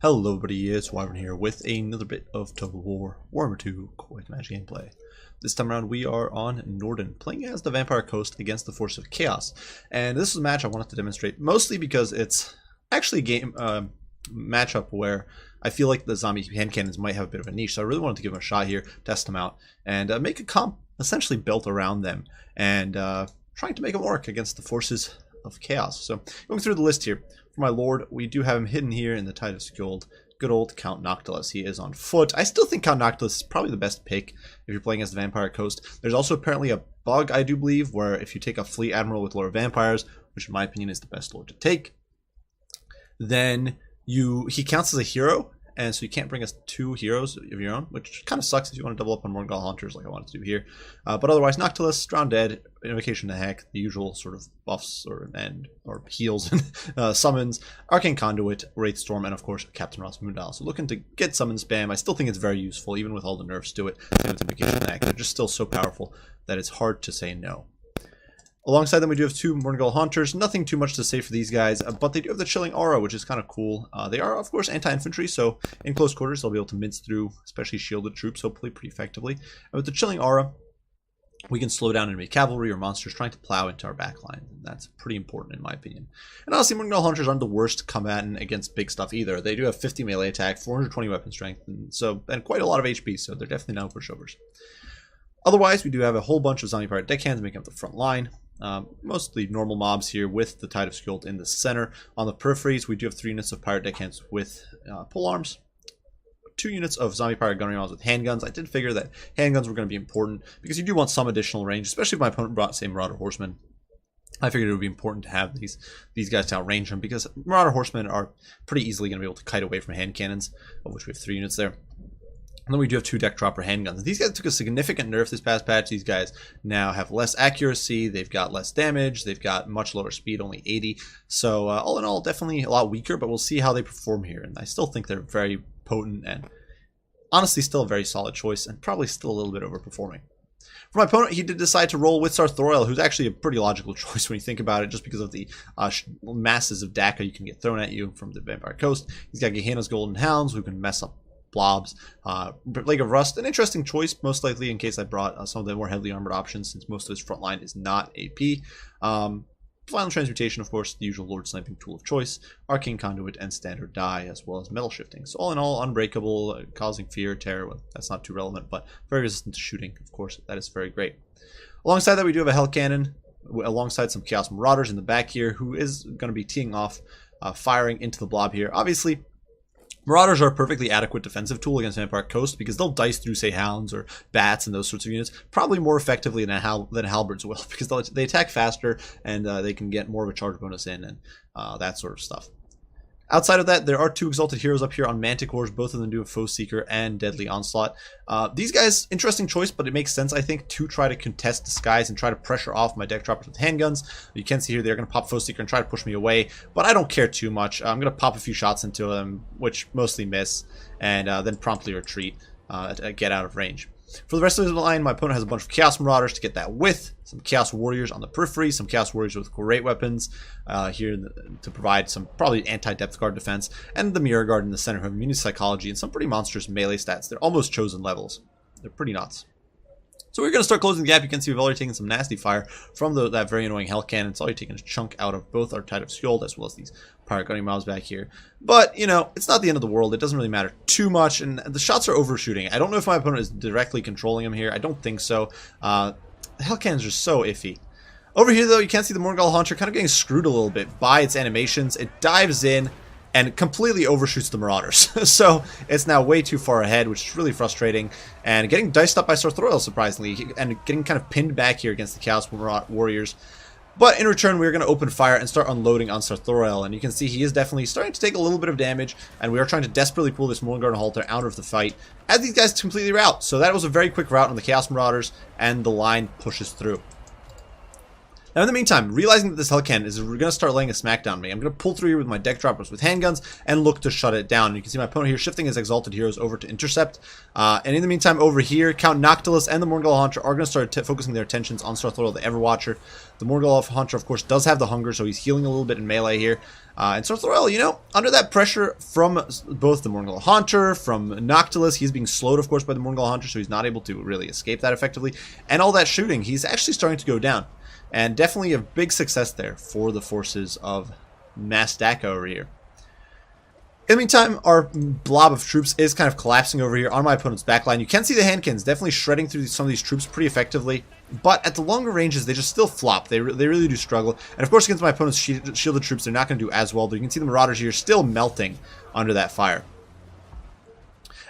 Hello everybody, it's Wyvern here with another bit of Total War Warhammer 2 Quick Match gameplay. This time around we are on Norden, playing as the Vampire Coast against the Force of Chaos. And this is a match I wanted to demonstrate, mostly because it's actually a game matchup where I feel like the zombie hand cannons might have a bit of a niche. So I really wanted to give them a shot here, test them out, and make a comp essentially built around them, and trying to make them work against the Forces of Chaos. So going through the list here. For my lord, we do have him hidden here in the Tide of Skjold. Good old Count Noctilus. He is on foot. I still think Count Noctilus is probably the best pick if you're playing as the Vampire Coast. There's also apparently a bug, I do believe, where if you take a Fleet Admiral with Lord of Vampires, which in my opinion is the best lord to take, then he counts as a hero, and so you can't bring us two heroes of your own, which kind of sucks if you want to double up on Morgul Hunters like I wanted to do here. But otherwise, Noctilus, Drowned Dead, Invocation to Heck, the usual sort of buffs or heals and summons, Arcane Conduit, Wraith Storm, and of course Captain Ross Moondial. So looking to get summon spam. I still think it's very useful, even with all the nerfs to it. Same with Invocation to Heck. They're just still so powerful that it's hard to say no. Alongside them, we do have two Morgul Hunters. Nothing too much to say for these guys, but they do have the Chilling Aura, which is kind of cool. They are, of course, anti-infantry, so in close quarters, they'll be able to mince through, especially shielded troops, hopefully pretty effectively. And with the Chilling Aura, we can slow down enemy cavalry or monsters trying to plow into our backline. That's pretty important, in my opinion. And honestly, Morgul Hunters aren't the worst combatant against big stuff either. They do have 50 melee attack, 420 weapon strength, and quite a lot of HP, so they're definitely no pushovers. Otherwise, we do have a whole bunch of zombie pirate deckhands making up the front line. Mostly normal mobs here with the Tide of Skjold in the center. On the peripheries, we do have 3 units of pirate deckhands with pole arms, 2 units of zombie pirate gunnery mobs with handguns. I did figure that handguns were going to be important because you do want some additional range, especially if my opponent brought, say, Marauder Horsemen. I figured it would be important to have these guys to outrange them because Marauder Horsemen are pretty easily going to be able to kite away from hand cannons, of which we have 3 units there. And then we do have 2 deck dropper handguns. These guys took a significant nerf this past patch. These guys now have less accuracy, they've got less damage, they've got much lower speed, only 80. So all in all, definitely a lot weaker, but we'll see how they perform here. And I still think they're very potent and honestly still a very solid choice and probably still a little bit overperforming. For my opponent, he did decide to roll with Sarthoriel, who's actually a pretty logical choice when you think about it, just because of the masses of DACA you can get thrown at you from the Vampire Coast. He's got Gehenna's Golden Hounds, who can mess up blobs. Leg of Rust, an interesting choice, most likely in case I brought some of the more heavily armored options, since most of his front line is not AP. Final Transmutation, of course, the usual Lord Sniping tool of choice, Arcane Conduit, and Standard Die, as well as Metal Shifting. So all in all, unbreakable, causing fear, terror. Well, that's not too relevant, but very resistant to shooting, of course. That is very great. Alongside that, we do have a Hell Cannon, alongside some Chaos Marauders in the back here, who is going to be teeing off, firing into the blob here. Obviously, Marauders are a perfectly adequate defensive tool against Vampire Coast because they'll dice through, say, Hounds or Bats and those sorts of units probably more effectively than Halberds will, because they attack faster and they can get more of a charge bonus in and that sort of stuff. Outside of that, there are 2 Exalted Heroes up here on Manticores. Both of them do have Foe Seeker and Deadly Onslaught. These guys, interesting choice, but it makes sense, I think, to try to contest Disguise and try to pressure off my deck droppers with handguns. You can see here they're going to pop Foe Seeker and try to push me away, but I don't care too much. I'm going to pop a few shots into them, which mostly miss, and then promptly retreat, get out of range. For the rest of the line, my opponent has a bunch of Chaos Marauders to get that with, some Chaos Warriors on the periphery, some Chaos Warriors with great weapons here to provide some probably anti-depth guard defense, and the Mirror Guard in the center who have Immunity Psychology and some pretty monstrous melee stats. They're almost chosen levels. They're pretty nuts. So we're going to start closing the gap. You can see we've already taken some nasty fire from that very annoying Hell Cannon. It's already taken a chunk out of both our Tide of Skjold as well as these Pirate Gunning Mobs back here. But, you know, it's not the end of the world. It doesn't really matter too much, and the shots are overshooting. I don't know if my opponent is directly controlling him here. I don't think so. The Hell Cannons are so iffy. Over here, though, you can see the Morgul Hunter kind of getting screwed a little bit by its animations. It dives in and completely overshoots the Marauders. So it's now way too far ahead, which is really frustrating. And getting diced up by Sarthoriel, surprisingly, and getting kind of pinned back here against the Chaos Warriors. But in return, we're going to open fire and start unloading on Sarthoriel. And you can see he is definitely starting to take a little bit of damage. And we are trying to desperately pull this Morgul Hunter out of the fight as these guys completely rout. So that was a very quick rout on the Chaos Marauders, and the line pushes through. Now, in the meantime, realizing that this Hellcan is going to start laying a smackdown on me, I'm going to pull through here with my deck droppers with handguns and look to shut it down. And you can see my opponent here shifting his Exalted Heroes over to intercept. And in the meantime, over here, Count Noctilus and the Morgul Hunter are going to start focusing their attentions on Sarthoral the Everwatcher. The Morgul Hunter, of course, does have the Hunger, so he's healing a little bit in melee here. And Sarthoral, you know, under that pressure from both the Morgul Hunter, from Noctilus, he's being slowed, of course, by the Morgul Hunter, so he's not able to really escape that effectively. And all that shooting, he's actually starting to go down. And definitely a big success there for the forces of Mastaka over here. In the meantime, our blob of troops is kind of collapsing over here on my opponent's backline. You can see the handcans definitely shredding through some of these troops pretty effectively. But at the longer ranges, they just still flop. They really do struggle. And of course, against my opponent's shielded troops, they're not going to do as well. But you can see the Marauders here still melting under that fire.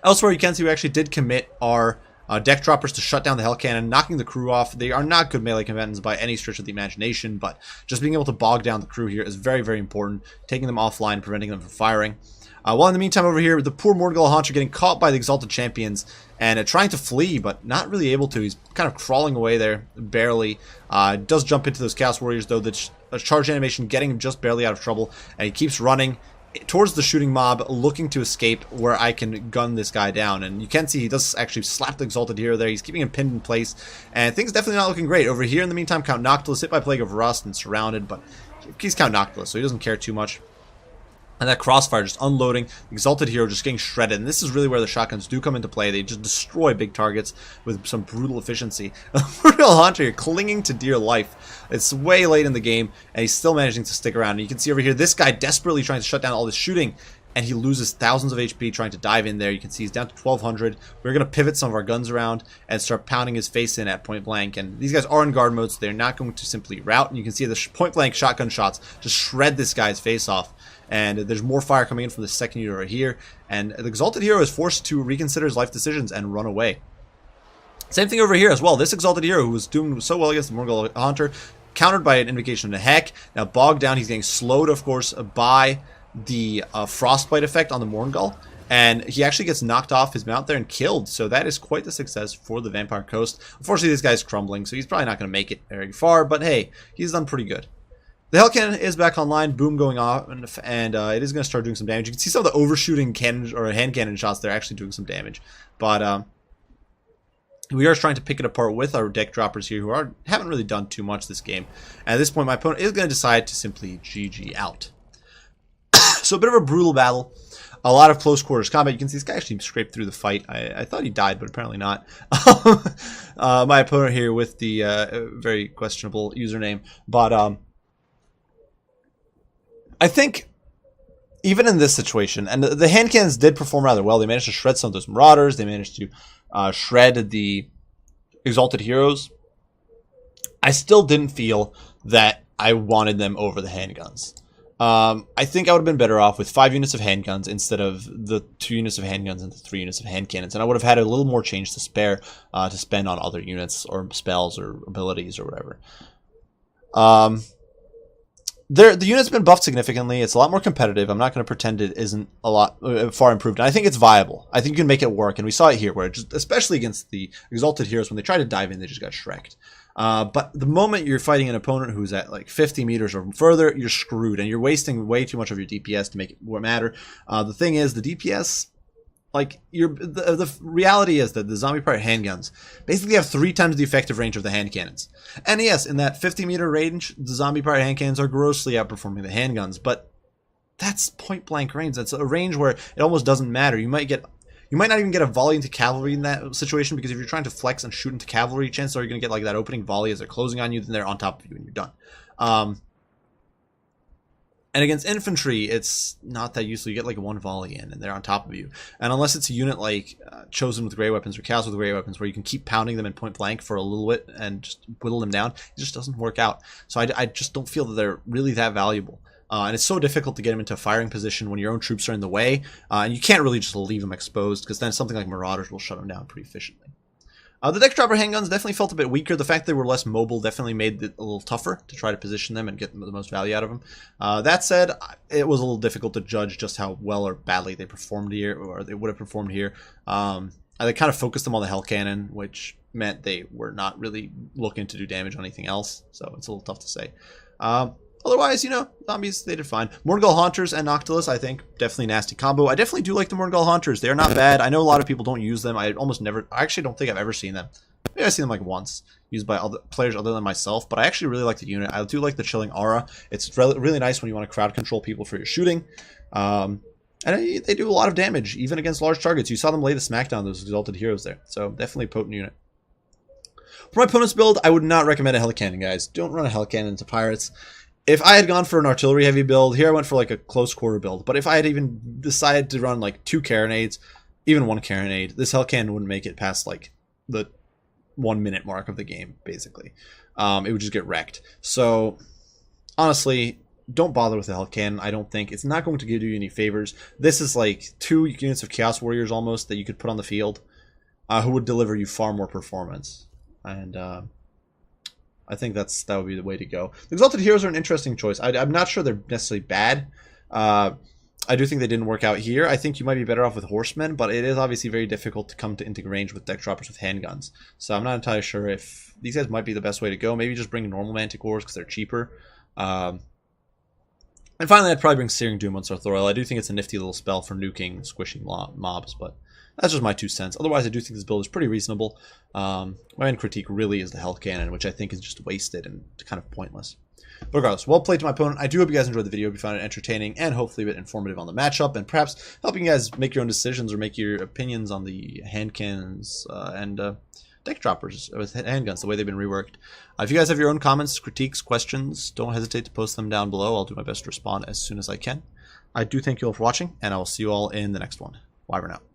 Elsewhere, you can see we actually did commit our deck droppers to shut down the Hell Cannon, knocking the crew off. They are not good melee combatants by any stretch of the imagination, but just being able to bog down the crew here is very, very important, taking them offline, preventing them from firing. While in the meantime over here, the poor Morgul Hunter getting caught by the Exalted Champions and trying to flee, but not really able to. He's kind of crawling away there, barely. Does jump into those Chaos Warriors, though. The charge animation getting him just barely out of trouble, and he keeps running towards the shooting mob, looking to escape where I can gun this guy down. And you can see he does actually slap the Exalted Hero there. He's keeping him pinned in place, and things definitely not looking great. Over here in the meantime, Count Noctilus hit by Plague of Rust and surrounded, but he's Count Noctilus, so he doesn't care too much. And that crossfire just unloading, the Exalted Hero just getting shredded. And this is really where the shotguns do come into play. They just destroy big targets with some brutal efficiency. Morgul Hunter here clinging to dear life. It's way late in the game, and he's still managing to stick around. And you can see over here, this guy desperately trying to shut down all this shooting, and he loses thousands of HP trying to dive in there. You can see he's down to 1200. We're going to pivot some of our guns around and start pounding his face in at point blank. And these guys are in guard mode, so they're not going to simply rout. And you can see the point blank shotgun shots just shred this guy's face off. And there's more fire coming in from the second unit right here. And the Exalted Hero is forced to reconsider his life decisions and run away. Same thing over here as well. This Exalted Hero, who was doing so well against the Morgul Hunter, countered by an Invocation of the Heck. Now bogged down, he's getting slowed, of course, by the Frostbite effect on the Morgul. And he actually gets knocked off his mount there and killed. So that is quite the success for the Vampire Coast. Unfortunately, this guy's crumbling, so he's probably not going to make it very far. But hey, he's done pretty good. The Hell Cannon is back online, boom going off, and it is going to start doing some damage. You can see some of the overshooting cannon or hand cannon shots there actually doing some damage. But we are trying to pick it apart with our deck droppers here, who haven't really done too much this game. And at this point, my opponent is going to decide to simply GG out. So a bit of a brutal battle. A lot of close quarters combat. You can see this guy actually scraped through the fight. I thought he died, but apparently not. My opponent here with the very questionable username. But I think even in this situation, and the hand cannons did perform rather well. They managed to shred some of those Marauders. They managed to shred the Exalted Heroes. I still didn't feel that I wanted them over the handguns. I think I would have been better off with 5 units of handguns instead of the 2 units of handguns and the 3 units of hand cannons. And I would have had a little more change to spare to spend on other units or spells or abilities or whatever. The unit's been buffed significantly. It's a lot more competitive. I'm not going to pretend it isn't a lot far improved. And I think it's viable. I think you can make it work. And we saw it here, where just, especially against the Exalted Heroes, when they tried to dive in, they just got shreked. But the moment you're fighting an opponent who's at like 50 meters or further, you're screwed. And you're wasting way too much of your DPS to make it matter. The thing is, the DPS... Like, the reality is that the Zombie Pirate handguns basically have 3 times the effective range of the hand cannons. And yes, in that 50-meter range, the Zombie Pirate hand cannons are grossly outperforming the handguns, but that's point-blank range. That's a range where it almost doesn't matter. You might not even get a volley into cavalry in that situation, because if you're trying to flex and shoot into cavalry, chances are you're going to get like that opening volley as they're closing on you, then they're on top of you and you're done. And against infantry, it's not that useful. You get like 1 volley in, and they're on top of you. And unless it's a unit like Chosen with Grey Weapons or Chaos with Grey Weapons, where you can keep pounding them in point blank for a little bit and just whittle them down, it just doesn't work out. So I just don't feel that they're really that valuable. And it's so difficult to get them into a firing position when your own troops are in the way. And you can't really just leave them exposed, because then something like Marauders will shut them down pretty efficiently. The deck dropper handguns definitely felt a bit weaker. The fact they were less mobile definitely made it a little tougher to try to position them and get the most value out of them. That said, it was a little difficult to judge just how well or badly they performed here, or they would have performed here. They kind of focused them on the Hell Cannon, which meant they were not really looking to do damage on anything else. So it's a little tough to say. Otherwise, you know, zombies, they did fine. Morngul Haunters and Noctilus, I think, definitely nasty combo. I definitely do like the Morngul Haunters. They're not bad. I know a lot of people don't use them. I actually don't think I've ever seen them. Maybe I've seen them like once, used by other players other than myself, but I actually really like the unit. I do like the Chilling Aura. It's really nice when you want to crowd control people for your shooting. And they do a lot of damage, even against large targets. You saw them lay the smackdown, those Exalted Heroes there. So definitely a potent unit. For my opponent's build, I would not recommend a Hell Cannon, guys. Don't run a Hell Cannon into Pirates. If I had gone for an artillery heavy build, here I went for like a close quarter build. But if I had even decided to run like 2 carronades, even 1 carronade, this Hell Cannon wouldn't make it past like the 1 minute mark of the game, basically. It would just get wrecked. So, honestly, don't bother with the Hell Cannon. I don't think it's not going to give you any favors. This is like 2 units of Chaos Warriors almost that you could put on the field, who would deliver you far more performance. And I think that would be the way to go. The Exalted Heroes are an interesting choice. I'm not sure they're necessarily bad. I do think they didn't work out here. I think you might be better off with Horsemen, but it is obviously very difficult to come into range with deck droppers with handguns. So I'm not entirely sure if these guys might be the best way to go. Maybe just bring normal Manticores because they're cheaper. And finally, I'd probably bring Searing Doom on Sarthorael. I do think it's a nifty little spell for nuking squishing mobs, but that's just my 2 cents. Otherwise, I do think this build is pretty reasonable. My main critique really is the Hell Cannon, which I think is just wasted and kind of pointless. But regardless, well played to my opponent. I do hope you guys enjoyed the video. Hope you found it entertaining and hopefully a bit informative on the matchup, and perhaps helping you guys make your own decisions or make your opinions on the hand cannons and deck droppers with handguns, the way they've been reworked. If you guys have your own comments, critiques, questions, don't hesitate to post them down below. I'll do my best to respond as soon as I can. I do thank you all for watching, and I will see you all in the next one. Wyvern out.